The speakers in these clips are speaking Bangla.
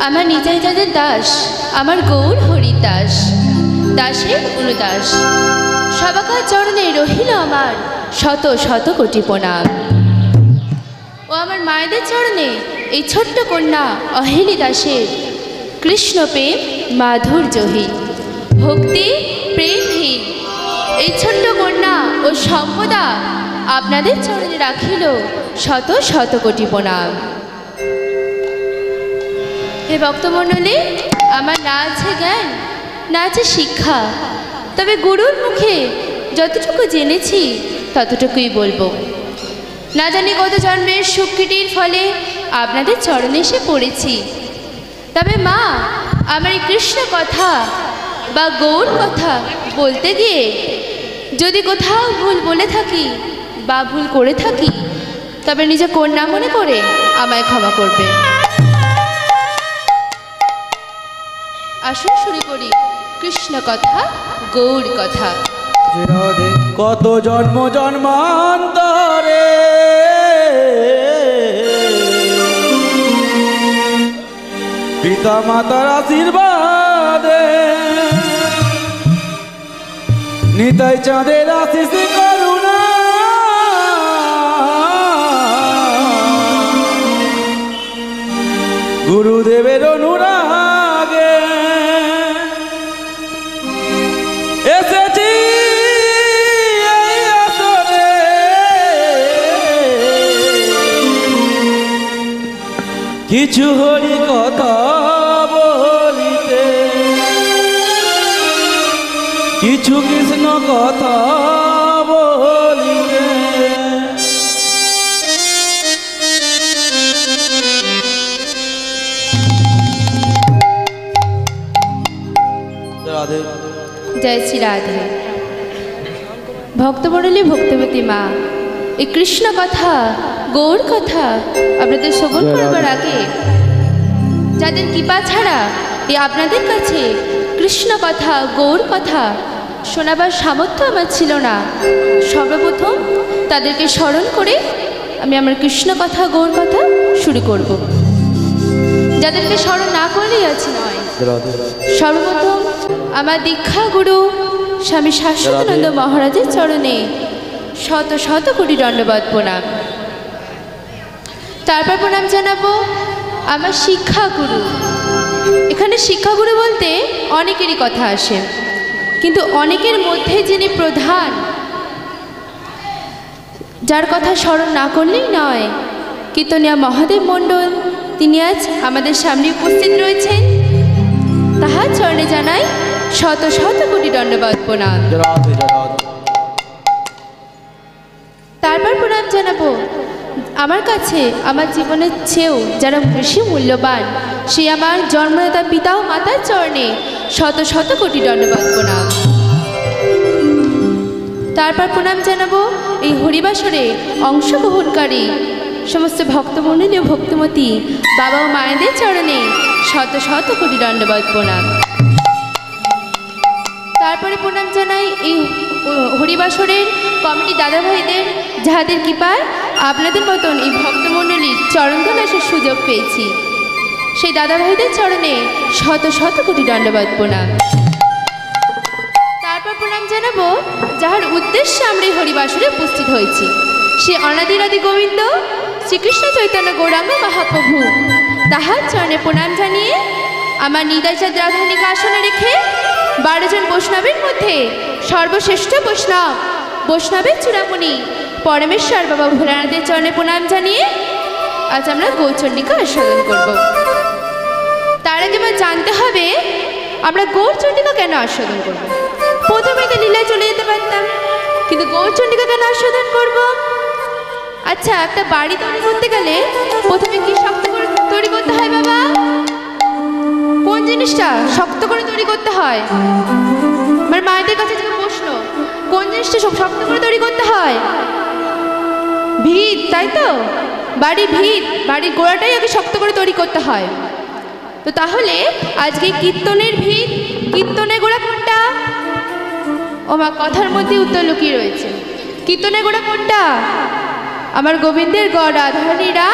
আমার নিতাই যাদের দাস, আমার গৌর হরিদাস, দাসের অনুদাস, সবাকার চরণে রহিল আমার শত শত কোটি প্রণাম। ও আমার মায়েদের চরণে এই ছোট্ট কন্যা অহেলি দাসের কৃষ্ণ প্রেম মাধুর্যহীন, ভক্তি প্রেমহীন এই ছোট্ট কন্যা ও সম্পদা আপনাদের চরণে রাখিল শত শত কোটি প্রণাম। হে ভক্তমণ্ডলী, আমার না আছে জ্ঞান, না আছে শিক্ষা, তবে গুরুর মুখে যতটুকু জেনেছি ততটুকুই বলবো। না জানি কত জন্মের সুকৃতির ফলে আপনাদের চরণে এসে পড়েছি। তবে মা, আমার এই কৃষ্ণ কথা বা গৌর কথা বলতে গিয়ে যদি কোথাও ভুল বলে থাকি বা ভুল করে থাকি, তবে নিজে কন্যা মনে করে আমায় ক্ষমা করবে। আসুন শুরু করি কৃষ্ণ কথা, গৌর কথা। কত জন্ম জন্মান্তরে পিতা মাতার আশীর্বাদে নিতাই চাঁদের আশিস করুণা গুরুদেবের অনুরাগে এসেছি কিছু হরি কথা বলিতে, কিছু কৃষ্ণ কথা বলিতে। রাধে জয় শ্রী রাধে। ভক্তমণ্ডলী, ভক্তিমতী মা, এই কৃষ্ণ কথা, গৌর কথা আপনাদের শ্রবণ করবার আগে যাদের কৃপা ছাড়া এই আপনাদের কাছে কৃষ্ণ কথা, গৌর কথা শোনাবার সামর্থ্য আমার ছিল না, সর্বপ্রথম তাদেরকে স্মরণ করে আমি আমার কৃষ্ণ কথা, গৌর কথা শুরু করব। যাদেরকে স্মরণ না করলেই আছে নয়। সর্বপ্রথম আমার দীক্ষা গুরু স্বামী শাশ্বতানন্দ মহারাজের চরণে শত শত কোটি দণ্ডবত প্রণাম। তারপর প্রণাম জানাবো আমার শিক্ষাগুরু। এখানে শিক্ষাগুরু বলতে অনেকেরই কথা আসে, কিন্তু অনেকের মধ্যে যিনি প্রধান, যার কথা স্মরণ না করলেই নয়, কীর্তনিয়া মহাদেব মণ্ডল, তিনি আজ আমাদের সামনে উপস্থিত রয়েছেন। তাহার চরণে জানাই শত শত কোটি দণ্ডবত প্রণাম। তারপর প্রণাম জানাবো আমার কাছে আমার জীবনের চেয়েও যারা বেশি মূল্যবান, সে আমার জন্মদাতা পিতা ও মাতার চরণে শত শত কোটি দণ্ডবত প্রণাম। তারপর প্রণাম জানাবো এই হরিবাসরে অংশগ্রহণকারী সমস্ত ভক্তমণ্ডলী ও ভক্তিমতী বাবা ও মায়েদের চরণে শত শত কোটি দণ্ডবত প্রণাম। তারপরে প্রণাম জানাই এই হরিবাসরের কমিটি দাদা ভাইদের, যাহাদের কৃপায় আপনাদের মতন এই ভক্তমণ্ডলীর চরণধন আসার সুযোগ পেয়েছি, সেই দাদা ভাইদের চরণে শত শত কোটি দণ্ডবত প্রণাম। তারপর প্রণাম জানাবো যাহার উদ্দেশ্যে আমরা এই হরিবাসরে উপস্থিত হয়েছি, সে অনাদিরাদি গোবিন্দ শ্রীকৃষ্ণ চৈতন্য গৌরাঙ্গ মহাপ্রভু। তাহার চরণে প্রণাম জানিয়ে আমার নিদাইচাঁদ রাধারানীকে আসনে রেখে 12 জন বৈষ্ণবের মধ্যে সর্বশ্রেষ্ঠ বৈষ্ণবের চূড়ামণি পরমেশ্বর বাবা ভোলানাথের চরণে প্রণাম জানিয়ে আজ আমরা গৌরচন্ডিকা আস্বাদন করব। তার আগে আমার জানতে হবে আমরা গৌরচন্ডিকা কেন আস্বাদন করব। প্রথমে তো লীলায় চলে যেতে পারতাম, কিন্তু গৌরচন্ডিকা কেন আস্বাদন করব? আচ্ছা, একটা বাড়ি তৈরি করতে গেলে প্রথমে কি শক্ত করে তৈরি করতে হয় বাবা? কোন জিনিসটা শক্ত করে তৈরি করতে হয়? আমার মায়েদের কাছে যে প্রশ্ন, কোন জিনিসটা শক্ত করে তৈরি করতে হয়? ভিত, তাই তো? বাড়ির ভিত, বাড়ির গোড়াটাই আগে শক্ত করে তৈরি করতে হয়। তো তাহলে আজকে কীর্তনের ভিত, কীর্তনের গোড়া কোনটা? ও মা, কথার মধ্যে উত্তর লুকিয়ে রয়েছে। কীর্তনের গোড়া কোনটা? আমার গোবিন্দের গড়া, ধরণীরা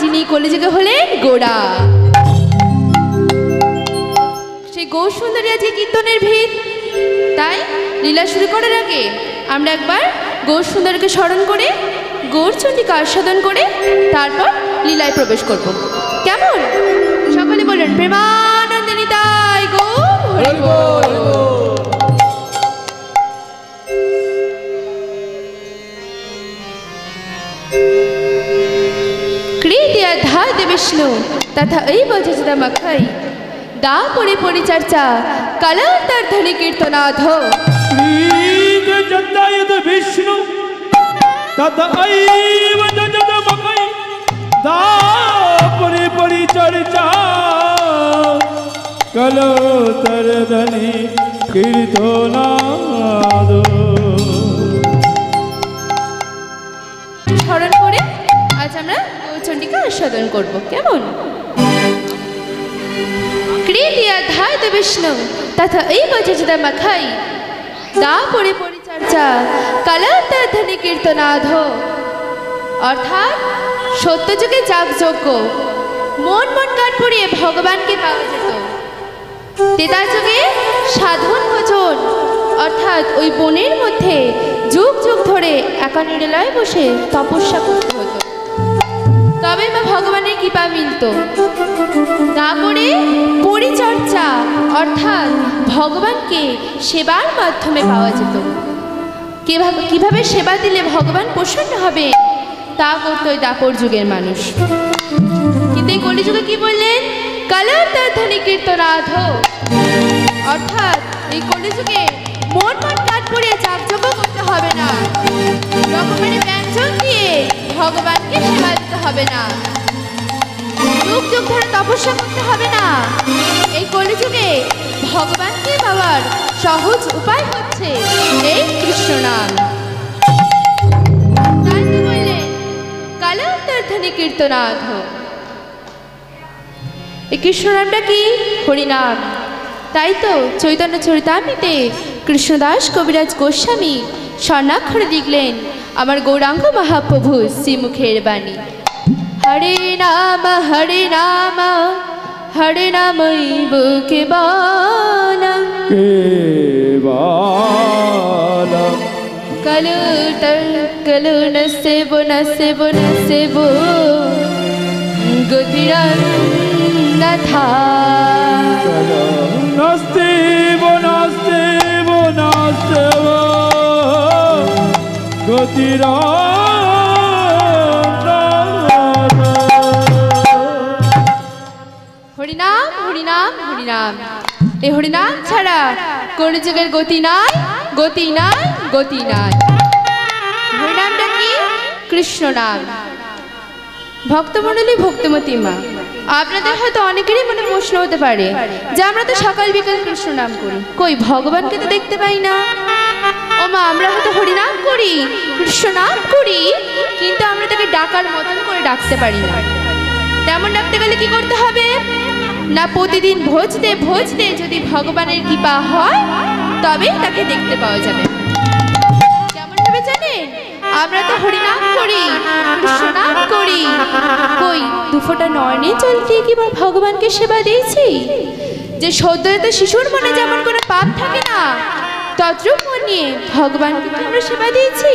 যিনি কলিযুগে হলেন গোড়া। গৌর সুন্দরী আজকে কীর্তনের ভিড়, তাই লীলা শুরু করার আগে আমরা একবার গৌর সুন্দরীকে স্মরণ করে গৌরচণ্ডীকে আস্বাদন করে তারপর লীলায় প্রবেশ করব। কেমন? সকলে বলুন প্রেমানন্দিনী তাই গৌর হরি বল। कृत्या धाद विष्णु तथा ऐव जजदमखै दापुरे परिचर्चा कलावतार ध्वनि कीर्तनाथ। विष्णु तथा ऐव जजदमखै दापुरे परिचर्चा कलावतार ध्वनि कीर्तनाथ। স্মরণ করে আজ আমরা গৌরচণ্ডীকে আস্বাদন করব। কেমন? कृत्या धाद विष्णु तथा ऐव जजदमखै दापुरे परिचर्चा कलावतार ध्वनि कीर्तनाथ। অর্থাৎ সত্যযুগে যাগযজ্ঞ মন মন কাঠ পুড়িয়ে ভগবানকে পাওয়া যেত। তেতা যুগে সাধন ভোজন অর্থাৎ ওই বনের মধ্যে যুগ যুগ ধরে একা নিরলয়ে বসে তপস্যা করতে হতো, তবে বা ভগবানের কৃপা মিলত। তারপরে পরিচর্যা অর্থাৎ ভগবানকে সেবার মাধ্যমে পাওয়া যেত। কিভাবে সেবা দিলে ভগবান প্রসন্ন হবে তা করতো ওই দাপর যুগের মানুষ। কিন্তু এই কলিযুগে কি বললেন? কলাবতার ধ্বনি কীর্তনাথ। অর্থাৎ এই কলিযুগে মন মন কাঠ পুড়িয়ে যাগযজ্ঞ করতে হবে না, রকমারি ব্যঞ্জন দিয়ে ভগবানকে সেবা দিতে হবে না, যুগ যুগ ধরে তপস্যা করতে হবে না। এই কলিযুগে ভগবানকে পাওয়ার সহজ উপায় হচ্ছে এই কৃষ্ণ নাম। তাই তো বললেন কলাবতার ধ্বনি কীর্তনাথ। এই কৃষ্ণ নামটা কি? হরিনাম। তাই তো চৈতন্য চরিতামৃতে কৃষ্ণদাস কবিরাজ গোস্বামী স্বর্ণাক্ষরে লিখলেন আমার গৌরাঙ্গ মহাপ্রভু শ্রীমুখের বাণী। হরে নাম হরে নামৈব কেবলম কলু নসেবো গতিরন্নথা। নাস্তেবো হরিনাম হরিনাম হরিনাম। এই হরিনাম ছাড়া কলিযুগের গতি নাই, গতি নাই, গতি নাই। হরিনামটা কি? কৃষ্ণ নাম। ভক্তমণ্ডলী ভক্তিমতী মা, আপনাদের হয়তো অনেকেরই মনে প্রশ্ন হতে পারে যে আমরা তো সকাল বিকাল কৃষ্ণ নাম করি, কই ভগবানকে তো দেখতে পাই না। ও মা, আমরা হয়তো হরিনাম করি, কৃষ্ণ নাম করি, কিন্তু আমরা তাকে ডাকার মতন করে ডাকতে পারি না। তেমন ডাকতে গেলে কি করতে হবে না, প্রতিদিন ভজতে ভজতে যদি ভগবানের কৃপা হয় তবে তাকে দেখতে পাওয়া যাবে। কেমন ভাবে জানেন? আমরা তো হরিনাম করি, কৃষ্ণ নাম করি, কই দুফোঁটা নয়নে জল দিয়ে কি ভগবানকে সেবা দিয়েছি? যে সদ্যজাত শিশুর মনে যেমন কোনো পাপ থাকে না, তদ্রূপ মন নিয়ে ভগবানকে আমরা সেবা দিয়েছি।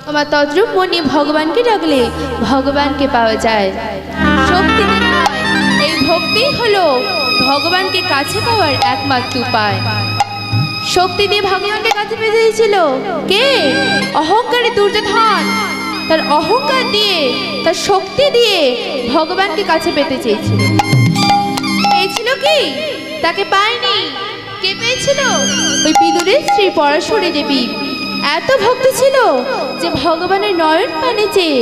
আমার তদ্রূপ মন নিয়ে ভগবানকে ডাকলে ভগবানকে পাওয়া যায়। শক্তি নয়, এই ভক্তি হলো ভগবানকে কাছে পাওয়ার একমাত্র উপায়। শক্তি দিয়ে ভগবানকে কাছে পেতে দিয়েছিল কে? অহংকারী দুর্যোধন তার অহংকার দিয়ে, তার শক্তি দিয়ে ভগবানকে কাছে পেতে চেয়েছিল। পেয়েছিল কি? তাকে পায়নি। কে পেয়েছিল? ওই বিদুরের স্ত্রী পরাশরী দেবী। এত ভক্ত ছিল যে ভগবানের নয়ন পানে চেয়ে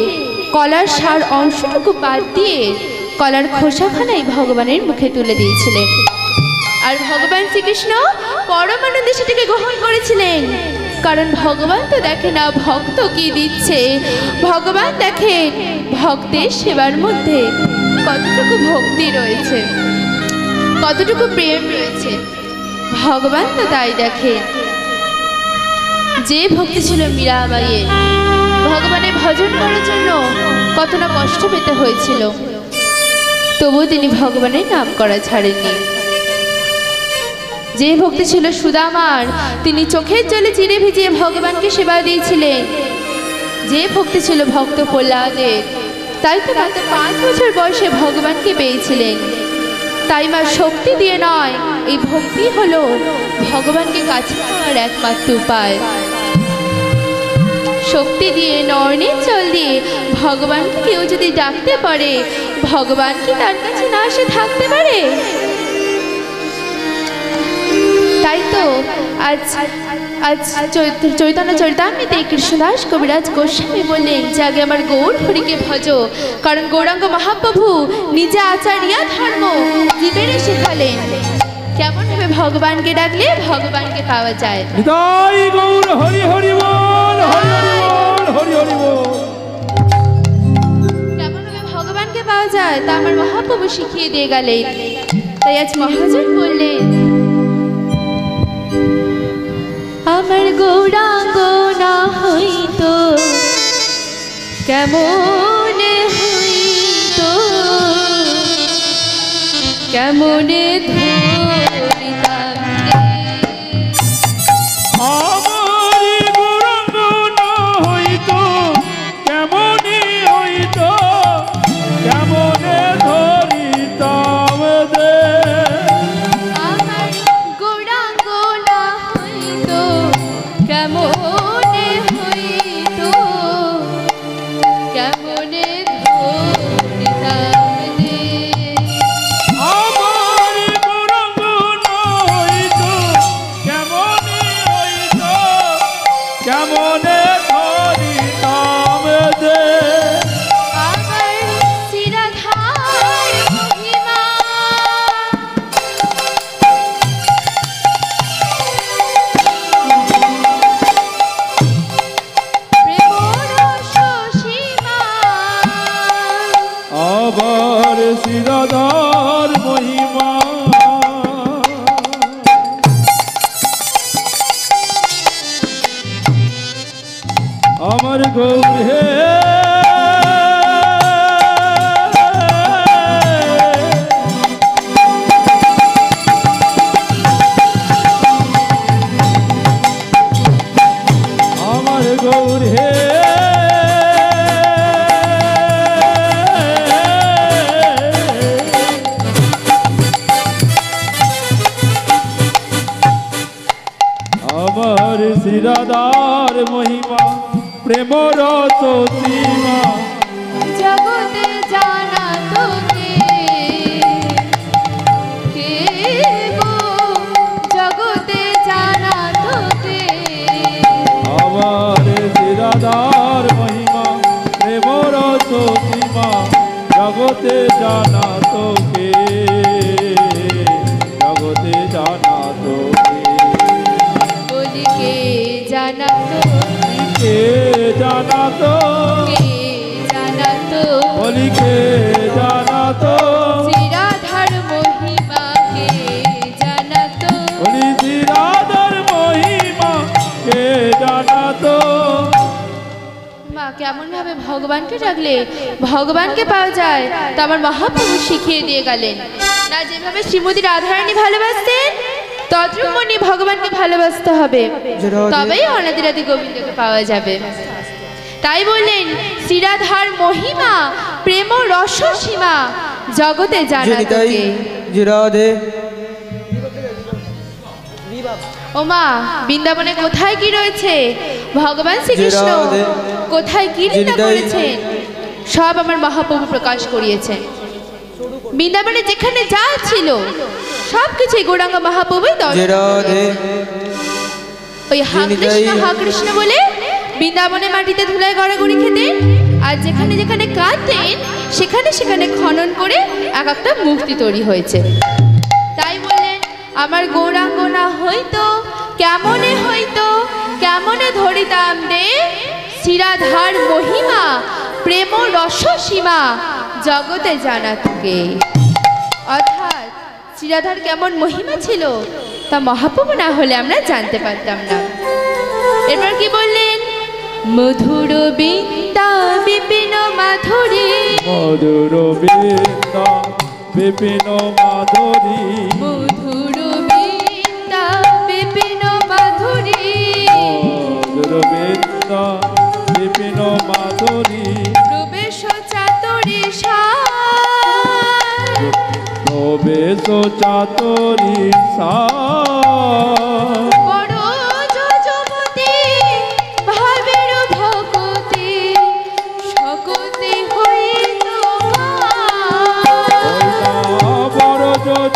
কলার সার অংশটুকু বাদ দিয়ে কলার খোসাখানাই ভগবানের মুখে তুলে দিয়েছিলেন। আর ভগবান শ্রীকৃষ্ণ পরমানন্দে সেটাকে গ্রহণ করেছিলেন, কারণ ভগবান তো দেখে না ভক্ত কি দিচ্ছে, ভগবান দেখেন ভক্তের সেবার মধ্যে কতটুকু ভক্তি রয়েছে, কতটুকু প্রেম রয়েছে। ভগবান তো তাই দেখেন। যে ভক্তি ছিল মীরাবাইয়ের, ভগবানের ভজন করার জন্য কত না কষ্ট পেতে হয়েছিল, তবুও তিনি ভগবানের নাম করা ছাড়েননি। যে ভক্তি ছিল সুদামার, তিনি চোখের জলে চিড়ে ভিজিয়ে ভগবানকে সেবা দিয়েছিলেন। যে ভক্তি ছিল ভক্ত প্রহ্লাদের, তাই তো মাত্র 5 বছর বয়সে ভগবানকে পেয়েছিলেন। তাই মা শক্তি দিয়ে নয়, এই ভক্তি হলো ভগবানকে কাছে পাওয়ার একমাত্র উপায়। শক্তি দিয়ে, নয়নের জল দিয়ে ভগবানকে কেউ যদি ডাকতে পারে, ভগবান কি তার কাছে না এসে থাকতে পারে? তাই তো আজ চৈতন্য চরিতামৃতে কৃষ্ণদাস কবিরাজ গোস্বামী বললেন যে আগে আমার গৌর হরিকে ভজো, কারণ গৌরাঙ্গ মহাপ্রভু নিজে আচার্যা ধর্ম জীবেরে শেখালেন কেমন ভাবে ভগবানকে ডাকলে ভগবানকে পাওয়া যায়। হৃদয় গৌর হরি হরি বল, হরি হরি বল, হরি হরি বল। কেমন ভাবে ভগবানকে পাওয়া যায় তা আমার মহাপ্রভু শিখিয়ে দিয়ে গেলেন। তাই আজ মহাজন বললেন, আমার গৌরাঙ্গ না হইতো কেমনে হইতো, কেমনে ধরিতাম আমার গৌরাঙ্গ না হইতো কেমনে হইতো, কেমনে ধরিতাম দে। আমার গৌরাঙ্গ না হইতো কেমনে হইতো, কেমনে ধরিতাম দে। আমার গৌরাঙ্গ না হইতো কেমনে হইতো, কেমনে ধরিতাম দে। আমার শিরাধার মহিমা, প্রেম রস সীমা, আবার শিরাধার মহিমা, আমার গৌরে আমার গৌরে আমার শিরাদার মহিমা, প্রেম রস সীমা, জগতে জানা তোকে কে গো, জগতে জানা তোকে। আমার শিরাদার মহিমা, প্রেম রস সীমা, জগতে জানা তোকে, জগতে জানা তোকে। বলি কে জানা তো, কে জানা তো, কে জানা তো, বলি কে জানা তো, শিরাধার মহিমা কে জানা তো। বলি শিরাদার মহিমা কে জানা তো। মা কেমন ভাবে ভগবানকে ডাকলে ভগবানকে পাওয়া যায় তা আমার মহাপ্রভু শিখিয়ে দিয়ে গেলেন। না যেভাবে শ্রীমতী রাধারানী ভালোবাসতেন, তদ্রুপমনি ভগবানকে ভালোবাসতে হবে, তবেই অনাদিরাদি গোবিন্দকে পাওয়া যাবে। তাই বললেন শিরাধার মহিমা, প্রেম রস সীমা, জগতে জানা তোকে। ও মা, বৃন্দাবনে কোথায় কি রয়েছে, ভগবান শ্রীকৃষ্ণ কোথায় কি লীলা করেছেন, সব আমার মহাপ্রভু প্রকাশ করিয়েছেন। বৃন্দাবনে যেখানে যা ছিল সবকিছু গৌরাঙ্গ মহাপ্রভুই দর্শন করিয়েছেন। ওই হা কৃষ্ণ বলে বৃন্দাবনে মাটিতে ধুলায় গড়াগড়ি খেতেন, আর যেখানে যেখানে কাঁদতেন সেখানে সেখানে খনন করে এক একটা মূর্তি তৈরি হয়েছে। তাই বললেন আমার গৌরাঙ্গ না হইতো কেমনে হইতো, কেমনে ধরিতাম দে। শিরাধার মহিমা, প্রেম রস সীমা, জগতে জানা তোকে। অর্থাৎ শিরাধার কেমন মহিমা ছিল তা মহাপ্রভু না হলে আমরা জানতে পারতাম না। এরপর কি বললেন, মধুর বৃন্দা বিপিন মাধুরী, মধুর বৃন্দা বিপিন মাধুরী, মধুর বৃন্দা বৃন্দা বিপিন মাধুরী প্রবেশ চাতুরী সার প্রবেশ চাতুরী সার বড় যজবতী ভাবের ভগতি সকতি হইত বড়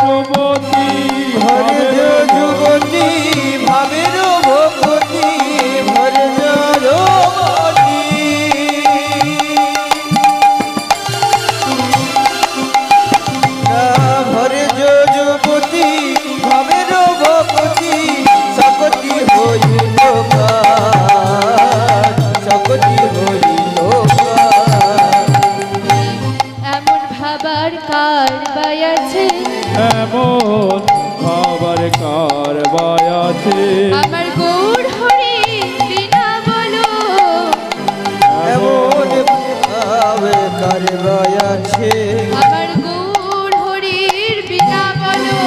যুবতী ভরে যুবতী ভাবের ভক্তি ভরে যুবতী ভরে যুবতী ভাবের ভক্তি সকতি হইল সকতি হইল এমন ভাবার কার বায়াছে এমন খাবার কারবাই আছে আমার গৌর হরি বিনা বলো এমন ভাবে কারবাই আছে আমার গৌর হরির বিনা বলো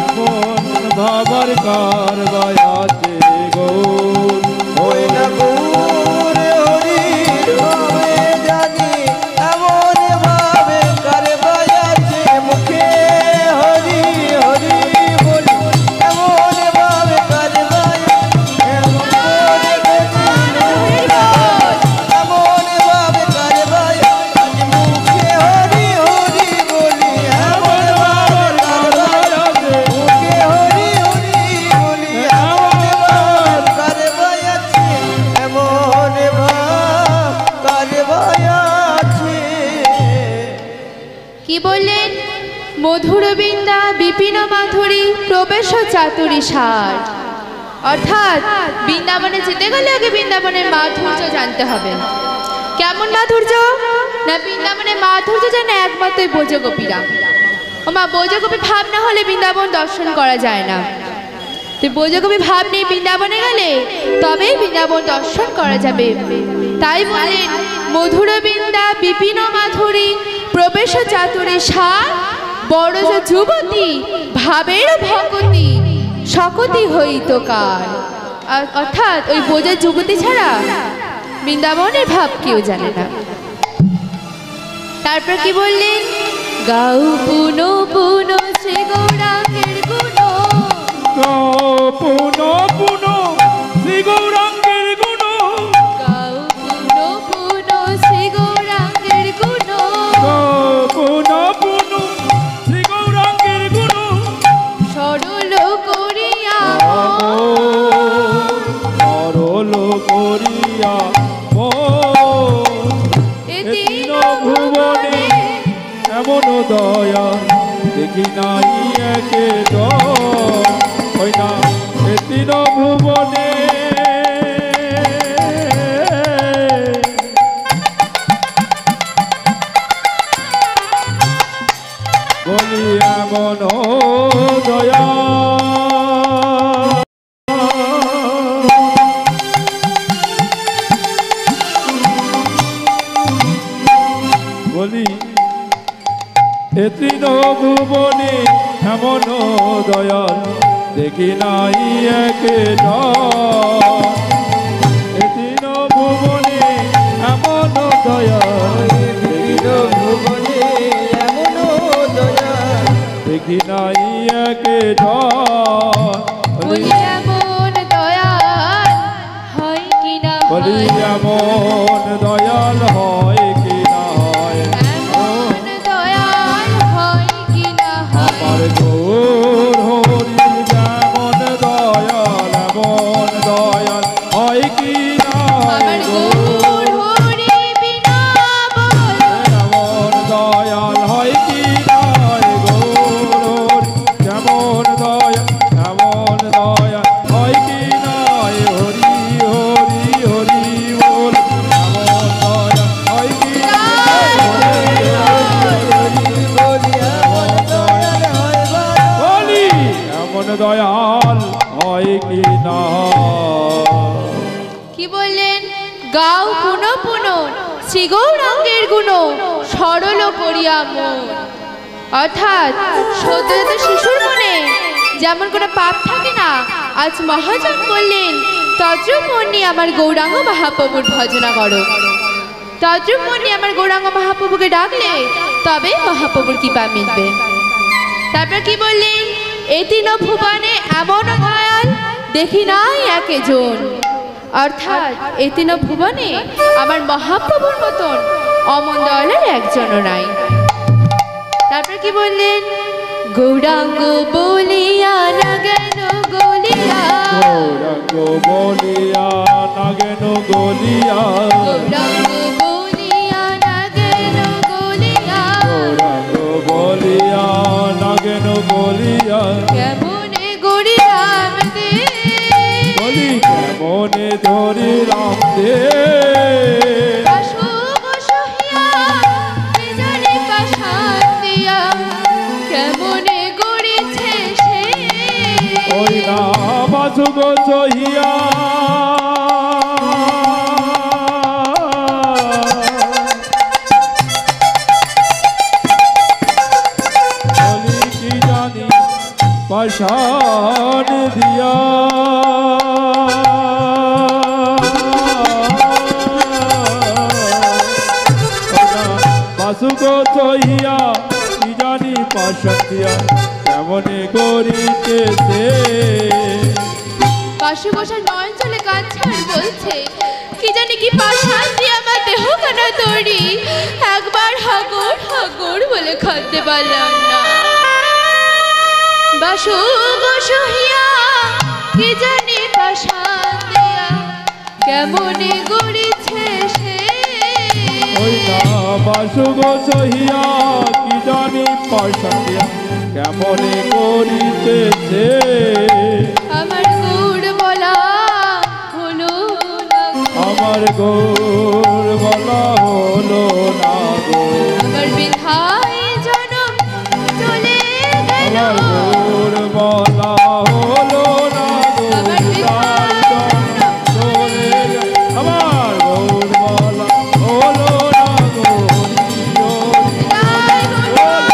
এমন খাবার কারবাই আছে গো ওই না গৌর হরির ভাবে জানি এমন ভাবে কারবাই আছে মুখে হরি হরি বলি এমন ভাবে কারবাই এমন ভাবে কারবাই আজ মুখে হরি হরি বলি এমন ভাবে কারবাই মুখে হরি হরি বলি এমন ভাব কারবাই আছে এমন ভাব কারবাই আছে কি বললেন মধুর বৃন্দা বিপিন মাধুরী প্রবেশ চাতুরী সার অর্থাৎ বৃন্দাবনে যেতে গেলে আগে বৃন্দাবনের মাধুর্য জানতে হবে কেমন মাধুর্য না বৃন্দাবনের মাধুর্য জানে একমাত্র ব্রজগোপীরা ও মা ব্রজগোপী ভাব না হলে বৃন্দাবন দর্শন করা যায় না তুই ব্রজগোপী ভাব নিয়ে বৃন্দাবনে গেলে তবেই বৃন্দাবন দর্শন করা যাবে তাই বলেন মধুর বৃন্দা বিপিন মাধুরী প্রবেশ চাতুরী সার বড় যে যুবতী ভাবের ভকতি সকতি হইত কার অর্থাৎ ওই বোঝার যুবতী ছাড়া বৃন্দাবনের ভাব কেউ জানে না তারপর কি বললেন গাও পুনো পুনো শ্রী গৌরাঙ্গের গুণ পুন পুন শ্রী গৌরাঙ্গের গুণ গাও পুনো পুনো শ্রী গৌরাঙ্গের গুণ পুন পুন শ্রী গৌরাঙ্গের গুণ সরল করিয়া সরল করিয়া এ তিন ভুবনে এমন দয়া দেখি নাই একে হয় না এ তিন ভুবনে বলি এমন দয়া বলি এ তৃণ ভুবনে এমন দয়াল দেখি নাই একে এ তৃণ ভুবনে এমন দয়াল ভুবনে এমন দয়া দেখি নাই একে বলি এমন দয়াল হয় কি না বলি হয় এমন দয়াল হয় কি না হয় এমন দয়াল হয় কি না হয় আমার গৌর হরি যেমন দয়াল এমন দয়াল হয় কি না আমার গৌর হরি বিনা বল এমন দয়াল হয় কি না গৌর হরি যেমন দয়াল এমন দয়াল হয় কি না হরি হরি হরি বল এমন দয়াল হয় কি না বলি এমন দয়াল হয় কি না কি বললেন গাও পুনো পুনো শ্রী গৌরাঙ্গের গুণ সরল করিয়া মন অর্থাৎ সদ্যজাত শিশুর মনে যেমন কোনো পাপ থাকে না আজ মহাজন বললেন তদ্রূপ মন নিয়ে আমার গৌরাঙ্গ মহাপ্রভুর ভজনা করো। তদ্রূপ মন নিয়ে আমার গৌরাঙ্গ মহাপ্রভুকে ডাকলে তবে মহাপ্রভুর কৃপা মিলবে। তারপর কি বললেন? এতিন ভুবনে এমন দয়াল দেখি নাই একেজন, অর্থাৎ এতিন ভুবনে আমার মহাপ্রভুর মতন অমন দয়ালের একজনও নাই। তারপর কি বললেন? গৌরাঙ্গ বলিয়া না গেল গলিয়া, গৌরাঙ্গ বলিয়া না গেল গলিয়া, গৌরাঙ্গ বলিয়া না গেল গলিয়া, গৌরাঙ্গ বলিয়া না গেল গলিয়া, কেমনে গড়িলাম দে, বলি কেমনে ধরিলাম দে, পাশব সহিয়া কে জানে পাশান দিয়া, কেমনে গড়িছে সে, ওই না বাসুগ চহিয়া, বলি কি জানি পাশান দিয়া, বাসুগ চহিয়া কি জানি পাশান দিয়া, কেমনে করিতেছে। পাশে বসা নয়ন চলে কাঁদছে আর বলছে, কি জানি কি পাশান দিয়ে আমার দেহ কানা তৈরি, একবার হাগুর হাগুর বলে খাদ্যে পারলাম না। বাসু বসহিয়া কি জানি পাশান দিয়া, কেমনে গড়িছে সে, ওই না বাসুগ চহিয়া কি জানি পাশান দিয়া, কেমনে করিতেছে। আমার গৌর বলা হলো না, আমার গৌর বলা হলো না গো, আমার বিধায় জনম চলে গেল, আমার গৌর বলা হলো না গো, আমার তাই জন্য চলে গেল। আমার গৌর বলা হলো না গো, তাই গৌর বল,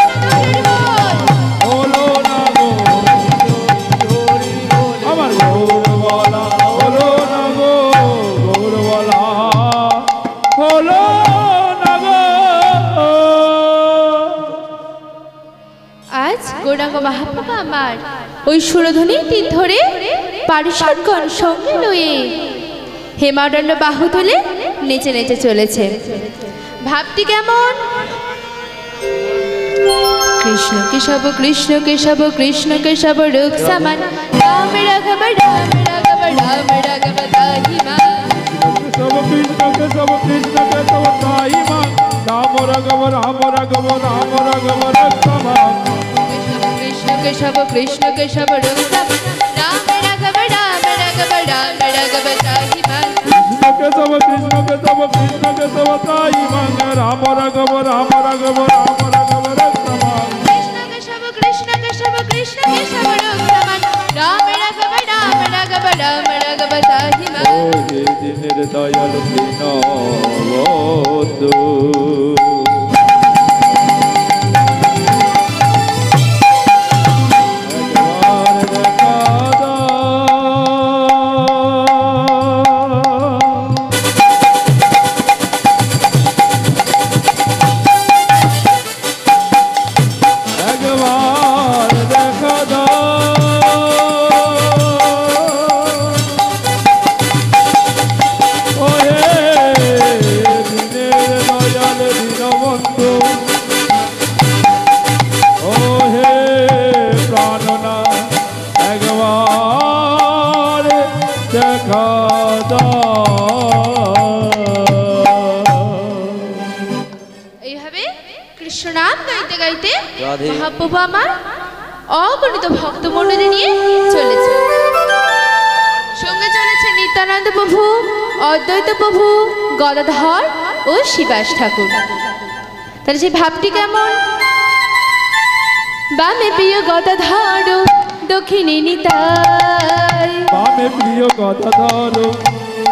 হলো না গো, আমার গৌর বলা হলো না গো, গৌর বলা হলো না গো। আজ গৌরাঙ্গ মহাপ্রভু আমার ওই সুরধ্বনি তীর ধরে পারিষদগণ সঙ্গে লয়ে হেমাদণ্ড বাহু তুলে নেচে নেচে চলেছে। ভাবটি কেমন? কৃষ্ণ কেশব কৃষ্ণ কেশব কৃষ্ণ কেশব রূপ সমান, রাম রাঘব রাম রাঘব রাম রাঘব তাহিমা, সব কৃষ্ণকে সব কৃষ্ণকে সব তাই মা, রাম রাঘব রাম রাঘব রাম রাঘব রক্ষমা, কৃষ্ণ কেশব কৃষ্ণ কেশব রূপ সমান, রাম রাঘব রাম রাঘব রাম রাঘব তাহিমা, কৃষ্ণকে সব কৃষ্ণকে সব কৃষ্ণকে সব তাই মা, রাম রাঘব রাম রাঘব রাম রাঘব রক্ষমা, কৃষ্ণ কেশব কৃষ্ণ কেশব কৃষ্ণ কেশব রূপ সমান, রাম রাঘব রাম রাঘব রাম রাঘব তাহিমা, ও হে দিনের দয়াল দীনবন্ধু, একবার দেখা দাও, একবার দেখা দাও, ও হে দিনের দয়াল দীনবন্ধু, ও হে প্রাণনা, একবার দেখা দাও। এইভাবে কৃষ্ণ নাম গাইতে গাইতে রাধে। মহাপ্রভু আমার অগণিত ভক্ত মণ্ডলী নিয়ে চলেছে। সঙ্গে চলেছে নিত্যানন্দ প্রভু, অদ্বৈত প্রভু, গদাধর ও শিবাস ঠাকুর। তাহলে সেই ভাবটি কেমন? বামে প্রিয় গদাধর দক্ষিণে নিতাই, বামে প্রিয় কথা ধরো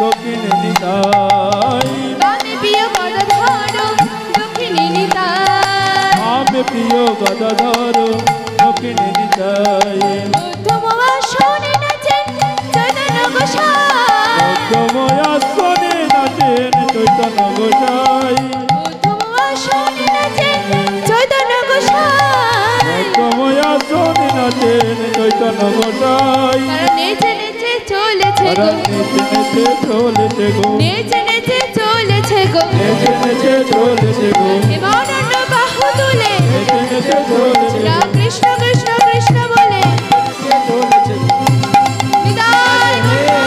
দক্ষিণে নিতাই, বামে প্রিয় গদাধর দক্ষিণে নিতাই, বামে প্রিয় কথা ধরো দক্ষিণে নিতাই, মধ্যম আসনে নাচেন চৈতন্য গোসাই, চৈতন্য গোসাই প্রথম আসনে নাচেন চৈতন্য গোসাই সময়া শোনে নাচেন চৈতন্য গোসাই তারা নেচে নেচে চলেছে গো নেচে নেচে চলেছে গো নেচে নেচে চলেছে গো নেচে নেচে চলেছে গো হেমানন্দ বাহু তুলে নেচে নেচে চলেছে গো রাম কৃষ্ণ কৃষ্ণ কৃষ্ণ বলে চলেছে নিতাই নেচে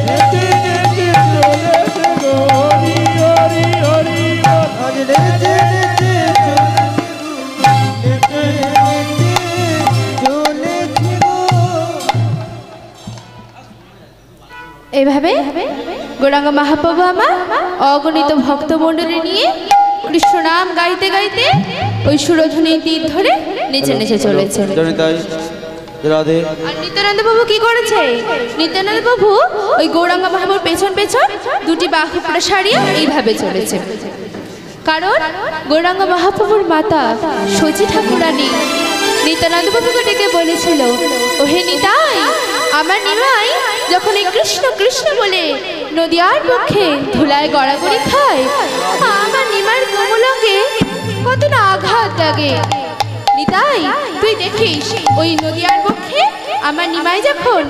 নেচে চলেছে গো হরি হরি হরি এইভাবে গৌরাঙ্গ মহাপ্রভু আমার অগণিত ভক্তমণ্ডলী নিয়ে কৃষ্ণ নাম গাইতে গাইতে ওই সুরধ্বনি তীর ধরে নেচে নেচে চলেছে জনিতাই রাধে আর নিত্যানন্দ প্রভু কি করেছে নিত্যানন্দ প্রভু ওই গৌরাঙ্গ মহাপ্রভুর পেছন পেছন দুটি বাহু প্রসারিয়ে এইভাবে চলেছে কারণ গৌরাঙ্গ মহাপ্রভুর মাতা সচি ঠাকুরানী নিত্যানন্দ প্রভুকে ডেকে বলেছিল ওহে নিতাই আমার নিমাই যখন এই কৃষ্ণ কৃষ্ণ বলে নদিয়ার পক্ষে ধুলায় গড়াগড়ি খায় আমার নিমার কোমলঙ্গে কত না আঘাত লাগে নিতাই তুই দেখিস ওই নদিয়ার পক্ষে আমার নিমাই যখন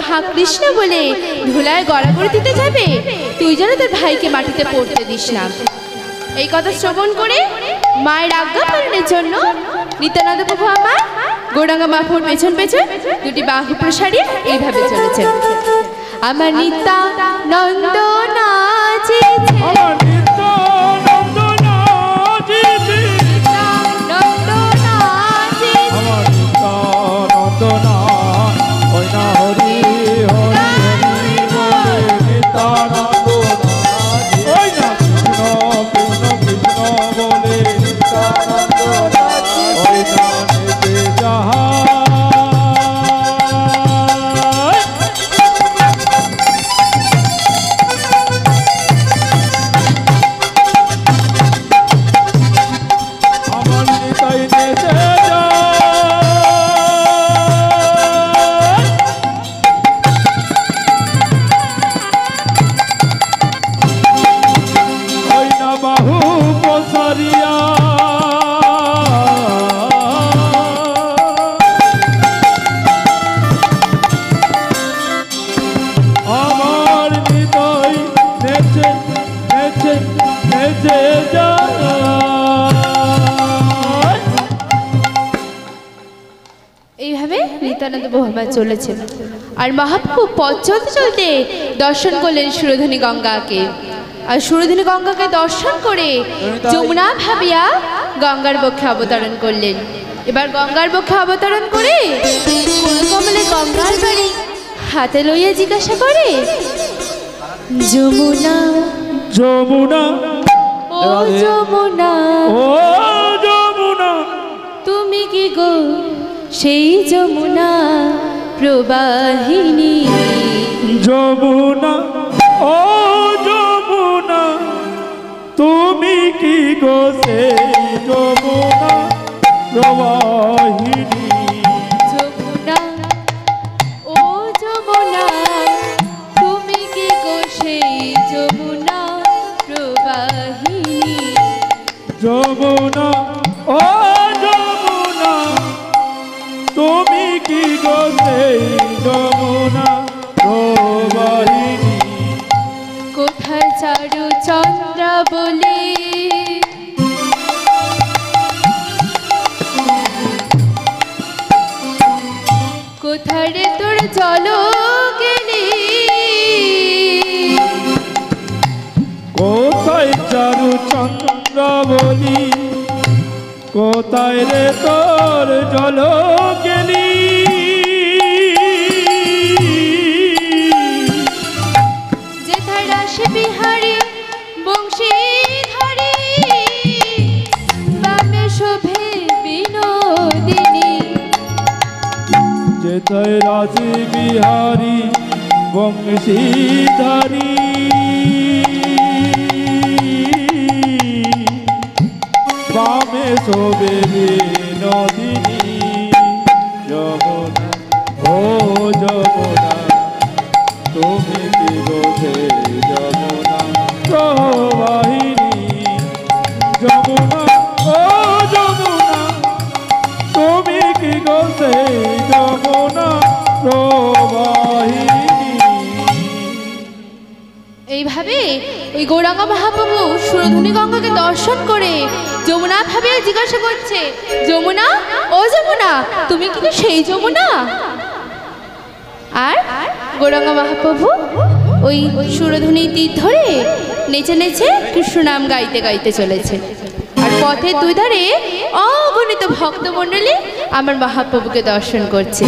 হা কৃষ্ণ বলে ধুলায় গড়াগড়ি দিতে যাবে তুই যেন তোর ভাইকে মাটিতে পড়তে দিস না এই কথা শ্রবণ করে মায়ের আজ্ঞা পালনের জন্য নিত্যানন্দ প্রভু আমার গৌরাঙ্গ মহাপ্রভুর পেছন পেছন দুটি বাহু প্রসারিয়ে এইভাবে চলেছেন আমার নিত্যানন্দ নাচেছে আমার নিত্যানন্দ নাচেছে নিত্যানন্দ নাচেছে আমার নিত্যানন্দ নাচ ওই না হরি হরি হরি বলে নিত্যানন্দ নাচ ওই না কৃষ্ণ কৃষ্ণ কৃষ্ণ বলে নিত্যানন্দ নাচ ওই না নেচে যাহাই আমার নিতাই নেচে যায় ওই না বাহু প্রসারিয়া আমার নিতাই নেচে নেচে নেচে যায় এইভাবে নিত্যানন্দ প্রভু আমার চলেছে আর মহাপ্রভু পথ চলতে চলতে দর্শন করলেন সুরধনী গঙ্গাকে আর সুরধনী গঙ্গাকে দর্শন করে যমুনা ভাবিয়া গঙ্গার বক্ষে অবতরণ করলেন এবার গঙ্গার বক্ষে অবতরণ করে কোন কমলে গঙ্গার বাড়ি হাতে লইয়া জিজ্ঞাসা করে যমুনা যমুনা ও যমুনা ও যমুনা তুমি কি গো সেই যমুনা প্রবাহিনী যমুনা ও যমুনা তুমি কি গো সেই যমুনা প্রবাহিনী যমুনা ও যমুনা তুমি কি গো সেই যমুনা প্রবাহিনী যমুনা ও যমুনা তুমি কি গো সেই যমুনা প্রবাহিনী কোথায় চারু চন্দ্র বলে কোথায় রে তোর জল গেলি কোথায় চারু চন্দ্র বলি কোথায় রে তোর জল গেলি যেথায় রাশি বিহারী বংশীধারী বামে শোভে বিনোদিনী যেথায় রাজি বিহারী বংশীধারী বামে শোবে বিনোদিনী এভাবে ওই গৌরাঙ্গ মহাপ্রভু সুরধুনী গঙ্গাকে দর্শন করে যমুনা ভাবে জিজ্ঞাসা করছে, যমুনা, ও যমুনা, তুমি কি সেই যমুনা? আর গৌরাঙ্গ মহাপ্রভু ওই সুরধুনী তীর ধরে নেচে নেচে কৃষ্ণ নাম গাইতে গাইতে চলেছে। আর পথের দুই ধারে অগণিত ভক্তমণ্ডলী আমার মহাপ্রভুকে দর্শন করছে।